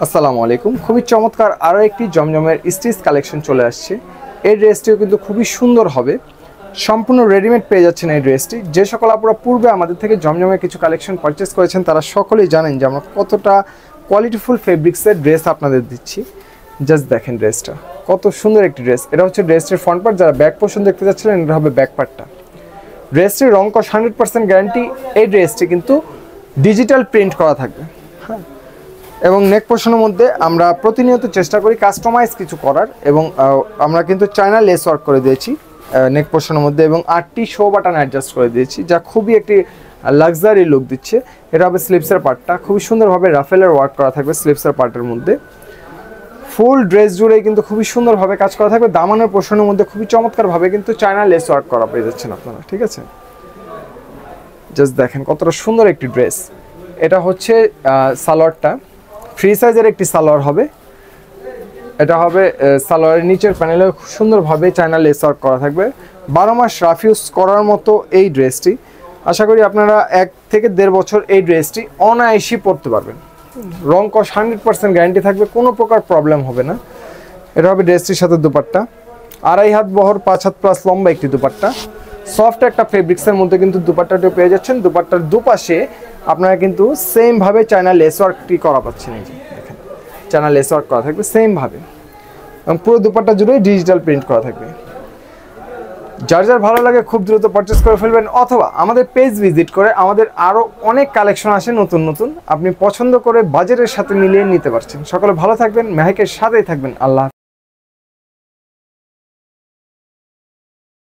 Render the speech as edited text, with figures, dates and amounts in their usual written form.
আসসালামু আলাইকুম। খুবই চমৎকার আরও একটি জমজমের স্টিচ কালেকশন চলে আসছে। এই ড্রেসটিও কিন্তু খুবই সুন্দর হবে, সম্পূর্ণ রেডিমেড পেয়ে যাচ্ছেন এই ড্রেসটি। যে সকল আপুরা পূর্বে আমাদের থেকে জমজমের কিছু কালেকশন পারচেস করেছেন তারা সকলেই জানেন যে আমরা কতটা কোয়ালিটিফুল ফেব্রিক্সের ড্রেস আপনাদের দিচ্ছি। জাস্ট দেখেন ড্রেসটা কত সুন্দর একটি ড্রেস। এটা হচ্ছে ড্রেসটির ফ্রন্ট পার্ট, যারা ব্যাক পোর্শন দেখতে যাচ্ছিলেন এটা হবে ব্যাক পার্টটা। ড্রেসটির রং কস 100% গ্যারান্টি। এই ড্রেসটি কিন্তু ডিজিটাল প্রিন্ট করা থাকবে, হ্যাঁ, এবং নেক পোর্শনের মধ্যে আমরা প্রতিনিয়ত চেষ্টা করি কাস্টমাইজ কিছু করার, এবং আমরা কিন্তু চায়না লেস ওয়ার্ক করে দিয়েছি নেক পোর্শনের মধ্যে, এবং 8টি শো বাটন অ্যাডজাস্ট করে দিয়েছি, যা খুবই একটি লাক্সারি লুক দিচ্ছে। এটা হবে স্লিপসের পার্টটা, খুবই সুন্দরভাবে রাফেলের ওয়ার্ক করা থাকবে স্লিপসের পার্টের মধ্যে। ফুল ড্রেস জুড়ে কিন্তু খুবই সুন্দরভাবে কাজ করা থাকবে। দামানের পোর্শনের মধ্যে খুবই চমৎকারভাবে কিন্তু চায়না লেস ওয়ার্ক করা পেয়ে যাচ্ছেন আপনারা, ঠিক আছে। জাস্ট দেখেন কতটা সুন্দর একটি ড্রেস। এটা হচ্ছে সালোয়ারটা, ফ্রি সাইজের একটি সালোয়ার হবে। এটা হবে সালোয়ারের নিচের প্যানেলে খুব সুন্দরভাবে চায়না লেস ওয়ার্ক করা থাকবে। 12 মাস রাফ ইউজ করার মতো এই ড্রেসটি, আশা করি আপনারা 1 থেকে 1.5 বছর এই ড্রেসটি অনায়াসই পরতে পারবেন। রং কস 100% গ্যারান্টি থাকবে, কোনো প্রকার প্রবলেম হবে না। এটা হবে ড্রেসটির সাথে দুপাট্টা, 2.5 হাত বহর 5 হাত প্লাস লম্বা একটি দুপাট্টা। সফট একটা ফেব্রিক্সের মধ্যে কিন্তু দুপাট্টাটিও পেয়ে যাচ্ছেন। দুপাট্টার দুপাশে আপনারা কিন্তু সেমভাবে চায়না লেস ওয়ার্কটি করা পাচ্ছেন। এই যে দেখেন চায়না লেস ওয়ার্ক করা থাকবে সেমভাবে, এবং পুরো দুপাট্টা জুড়ে ডিজিটাল প্রিন্ট করা থাকবে। যার যার ভালো লাগে খুব দ্রুত পারচেস করে ফেলবেন, অথবা আমাদের পেজ ভিজিট করে আমাদের আরও অনেক কালেকশন আসে নতুন নতুন, আপনি পছন্দ করে বাজেটের সাথে মিলিয়ে নিতে পারছেন। সকলে ভালো থাকবেন, মেহেকের সাথেই থাকবেন। আল্লাহ।